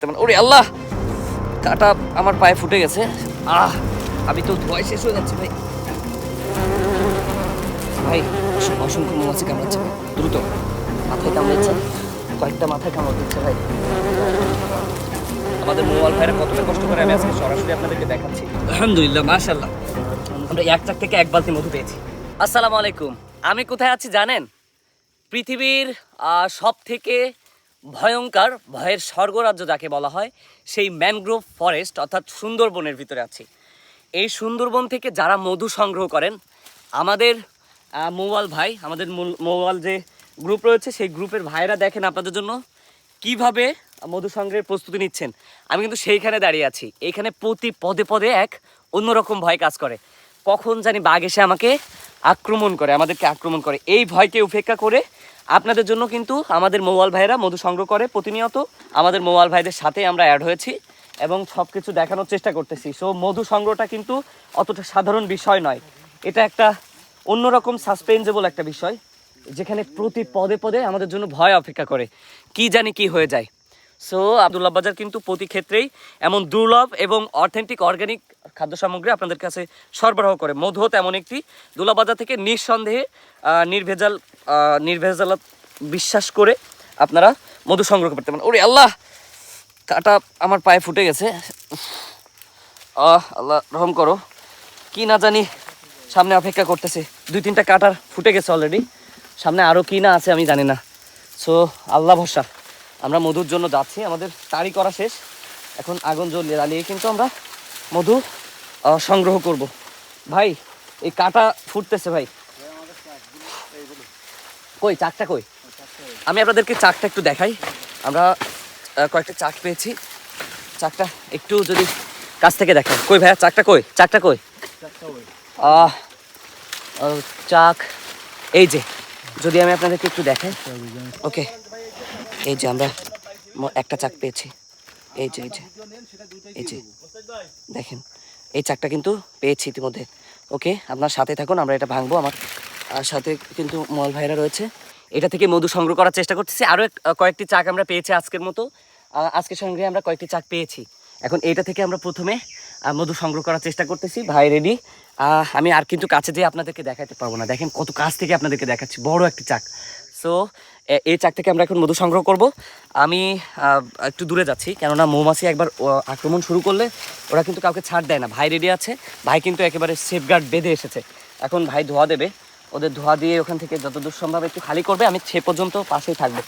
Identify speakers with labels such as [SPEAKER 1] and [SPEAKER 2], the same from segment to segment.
[SPEAKER 1] ওরে আল্লাহ, কাটা আমার পায়ে ফুটে গেছে। আমি তো ধোঁয়ায় শেষ হয়ে যাচ্ছি ভাই। ভাই অসংখ্য মৌমাছি কামড়াচ্ছে ভাই, দ্রুত। মাথায় কামড়াচ্ছে, কয়েকটা মাথায় কামড় দিচ্ছে ভাই। আমাদের মোবাইল ভাইরা কতটা কষ্ট করে আমি আজকে সরাসরি আপনাদেরকে দেখাচ্ছি। আলহামদুলিল্লাহ, মাশাআল্লাহ, আমরা এক চাক থেকে এক বালতি মধু পেয়েছি। আসসালামু আলাইকুম। আমি কোথায় আছি জানেন? পৃথিবীর সব থেকে ভয়ঙ্কর, ভয়ের স্বর্গরাজ্য যাকে বলা হয়, সেই ম্যানগ্রোভ ফরেস্ট অর্থাৎ সুন্দরবনের ভিতরে আছি। এই সুন্দরবন থেকে যারা মধু সংগ্রহ করেন, আমাদের মৌয়াল ভাই, আমাদের মৌয়াল যে গ্রুপ রয়েছে সেই গ্রুপের ভাইরা দেখেন আপনাদের জন্য কিভাবে মধু সংগ্রহের প্রস্তুতি নিচ্ছেন। আমি কিন্তু সেইখানে দাঁড়িয়ে আছি। এইখানে প্রতি পদে পদে এক অন্যরকম ভয় কাজ করে। কখন জানি বাঘ এসে আমাকে আক্রমণ করে, আমাদেরকে আক্রমণ করে। এই ভয়কে উপেক্ষা করে আপনাদের জন্য কিন্তু আমাদের মৌয়াল ভাইরা মধু সংগ্রহ করে প্রতিনিয়ত। আমাদের মৌয়াল ভাইদের সাথে আমরা অ্যাড হয়েছি এবং সব কিছু দেখানোর চেষ্টা করতেছি। সো মধু সংগ্রহটা কিন্তু অতটা সাধারণ বিষয় নয়, এটা একটা অন্যরকম সাসপেন্সেবল একটা বিষয়, যেখানে প্রতি পদে পদে আমাদের জন্য ভয় অপেক্ষা করে, কি জানি কি হয়ে যায়। সো আব্দুল্লাহ বাজার কিন্তু প্রতি ক্ষেত্রেই এমন দুর্লভ এবং অথেন্টিক অর্গানিক খাদ্য সামগ্রী আপনাদের কাছে সরবরাহ করে। মধুও তেমন একটি। দুল্লাহ বাজার থেকে নিঃসন্দেহে নির্ভেজাল বিশ্বাস করে আপনারা মধু সংগ্রহ করতে পারেন। ওরে আল্লাহ, কাটা আমার পায়ে ফুটে গেছে। আল্লাহ রহম করো। কি না জানি সামনে অপেক্ষা করতেছে। 2-3টা কাটার ফুটে গেছে অলরেডি, সামনে আরও কি না আছে আমি জানি না। সো আল্লাহ ভরসা, আমরা মধুর জন্য যাচ্ছি। আমাদের তাড়ি করা শেষ, এখন আগুন জ্বালিয়ে কিন্তু আমরা মধু সংগ্রহ করব। ভাই এই কাটা ফুটতেছে ভাই, কই চাকটা কই? আমি আপনাদেরকে চাকটা একটু দেখাই। আমরা কয়েকটা চাক পেয়েছি, চাকটা একটু যদি কাছ থেকে দেখাই। কই ভাইয়া চাকটা কই? চাকটা কই? চাক এই যে, যদি আমি আপনাদেরকে একটু দেখাই। ওকে, এই যে আমরা একটা চাক পেয়েছি। এই যে এই যে এই যে দেখেন, এই চাকটা কিন্তু পেয়েছি ইতিমধ্যে। ওকে, আপনার সাথে থাকুন, আমরা এটা ভাঙবো। আমার সাথে কিন্তু মল ভাইরা রয়েছে, এটা থেকে মধু সংগ্রহ করার চেষ্টা করতেছি। আরও কয়েকটি চাক আমরা পেয়েছি আজকের মতো। আজকের সংগ্রহে আমরা কয়েকটি চাক পেয়েছি। এখন এটা থেকে আমরা প্রথমে মধু সংগ্রহ করার চেষ্টা করতেছি। ভাই রেডি। আমি আর কিন্তু কাছে যেয়ে আপনাদেরকে দেখাতে পারবো না, দেখেন কত কাছ থেকে আপনাদেরকে দেখাচ্ছি, বড় একটি চাক। সো এই চাক থেকে আমরা এখন মধু সংগ্রহ করব। আমি একটু দূরে যাচ্ছি, কেননা মৌমাছি একবার আক্রমণ শুরু করলে ওরা কিন্তু কাউকে ছাড় দেয় না। ভাই রেডি আছে, ভাই কিন্তু একেবারে সেফগার্ড বেঁধে এসেছে। এখন ভাই ধোয়া দেবে, ওদের ধোয়া দিয়ে ওখান থেকে যতদূর সম্ভব একটু খালি করবে। আমি সে পর্যন্ত পাশেই থাকবো।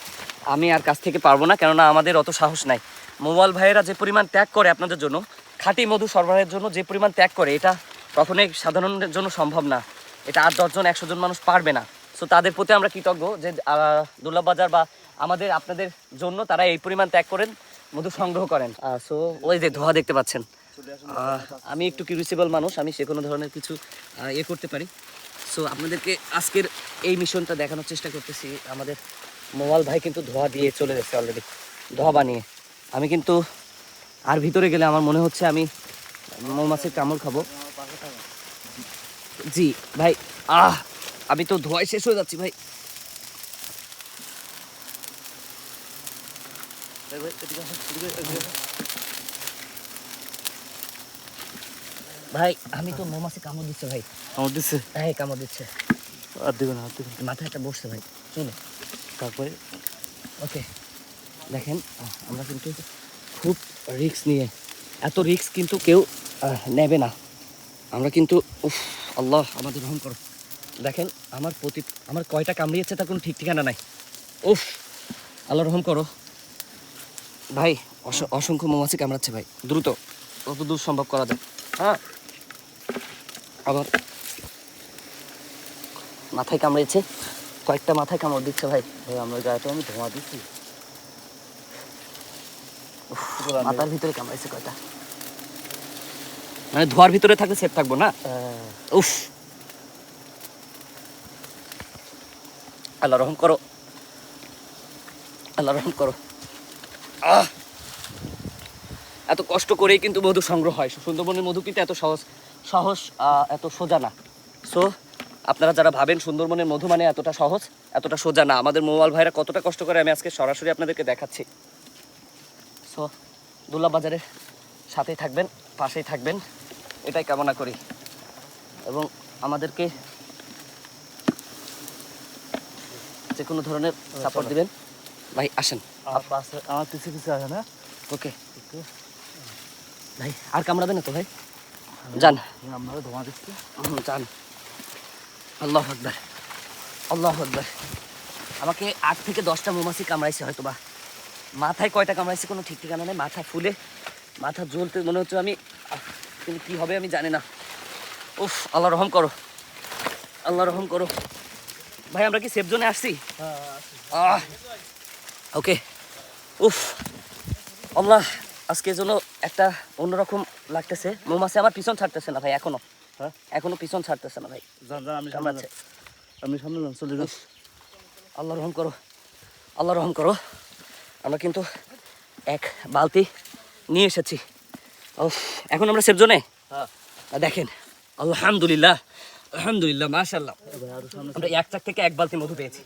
[SPEAKER 1] আমি আর কাছ থেকে পারবো না, কেননা আমাদের অত সাহস নাই। মোবাইল ভাইয়েরা যে পরিমাণ ত্যাগ করে আপনাদের জন্য, খাঁটি মধু সরবরাহের জন্য যে পরিমাণ ত্যাগ করে, এটা কখনোই সাধারণের জন্য সম্ভব না। এটা 8-10 জন 100 জন মানুষ পারবে না। সো তাদের প্রতি আমরা কৃতজ্ঞ যে দুর্লভ বাজার বা আমাদের আপনাদের জন্য তারা এই পরিমাণ ত্যাগ করেন, মধু সংগ্রহ করেন। সো ওই যে ধোয়া দেখতে পাচ্ছেন। আমি একটু কিউরিসিবল মানুষ, আমি সে কোনো ধরনের কিছু করতে পারি। সো আপনাদেরকে আজকের এই মিশনটা দেখানোর চেষ্টা করতেছি। আমাদের মোবাইল ভাই কিন্তু ধোয়া দিয়ে চলে গেছে অলরেডি, ধোয়া বানিয়ে। আমি কিন্তু আর ভিতরে গেলে আমার মনে হচ্ছে আমি মৌমাছির কামড় খাবো। জি ভাই, আমি তো ধোয়ায় শেষ হয়ে যাচ্ছি ভাই। ভাই আমি তো মৌমাছি কামড় দিচ্ছে ভাই।
[SPEAKER 2] কামড় দিচ্ছে?
[SPEAKER 1] হ্যাঁ কামড় দিচ্ছে।
[SPEAKER 2] আর দিবেন, আর দিবেন।
[SPEAKER 1] মাথায় একটা বসছে ভাই, চলে।
[SPEAKER 2] তারপরে
[SPEAKER 1] ওকে, দেখেন আমরা কিন্তু খুব রিস্ক নিয়ে, এত রিস্ক কিন্তু কেউ নেবে না। আমরা কিন্তু আল্লাহ আমাদের রহম করো। দেখেন আমার কয়টা কামড়িয়েছে তার কোনো ঠিক ঠিকানা নাই। আল্লাহ রহম করো ভাই। অসংখ্য মৌমাছি কামড়াচ্ছে ভাই, দ্রুত যত দূর সম্ভব করা যায়। হ্যাঁ, আবার মাথায় কামড়িয়েছে, কয়েকটা মাথায় কামড় দিচ্ছে ভাই।
[SPEAKER 2] ভাই আমরা গায়ে তো আমি ধোঁয়া দিচ্ছি,
[SPEAKER 1] মাথার ভিতরে কামড়াইছে কয়টা। মানে ধোয়ার ভিতরে থাকলে সেফ থাকবো না। আল্লাহ রহম করো, আল্লাহ রহম করো। এত কষ্ট করেই কিন্তু মধু সংগ্রহ হয়। সুন্দরবনের মধু কিন্তু এত সহজ এত সোজা না। সো আপনারা যারা ভাবেন সুন্দরবনের মধু মানে এতটা সহজ, এতটা সোজা না। আমাদের মোবাইল ভাইরা কতটা কষ্ট করে আমি আজকে সরাসরি আপনাদেরকে দেখাচ্ছি। সো দুল্লা বাজারের সাথেই থাকবেন, পাশেই থাকবেন, এটাই কামনা করি। এবং আমাদেরকে যে কোনো ধরনের সাপোর্ট দিবেন। ভাই আসেন,
[SPEAKER 2] আমার পাশে আমার পিছে পিছে আছে না
[SPEAKER 1] ওকে ভাই। আর কামড়াবে না তো ভাই? যান,
[SPEAKER 2] আপনারা ধোঁয়া দিচ্ছি।
[SPEAKER 1] যান। আল্লাহ আকবার, আল্লাহ আকবার। আমাকে 8 থেকে 10টা মৌমাছি কামড়াইছে হয়তো বা। মাথায় কয়টা কামড়াইছে কোনো ঠিক ঠিকানা নেই। মাথা ফুলে, মাথা জ্বলতে মনে হচ্ছে আমি, কিন্তু কি হবে আমি জানি না। উফ, আল্লাহ রহম করো, আল্লাহ রহম করো। ভাই আমরা কি সেফ জোনে আসছি? ওকে। উফ আল্লাহ, আজকে যেন একটা অন্যরকম লাগতেছে। মৌমাছি আমার পিছন ছাড়তেছে না ভাই, এখনো
[SPEAKER 2] হ্যাঁ
[SPEAKER 1] এখনো পিছন ছাড়তেছে না ভাই।
[SPEAKER 2] যান যান, আমি সামনে
[SPEAKER 1] কামড়াচ্ছে।
[SPEAKER 2] আপনি সামনে যান, চলে যান।
[SPEAKER 1] আল্লাহ রহম করো, আল্লাহ রহম করো। আমরা কিন্তু এক বালতি নিয়ে এসেছি। উফ, এখন আমরা সেফ জোনে।
[SPEAKER 2] হ্যাঁ
[SPEAKER 1] দেখেন, আলহামদুলিল্লাহ, আলহামদুলিল্লাহ, মাশাআল্লাহ।
[SPEAKER 2] এবার আরো সামনে
[SPEAKER 1] আমরা এক চাক থেকে এক বালতি মধু পেয়েছি।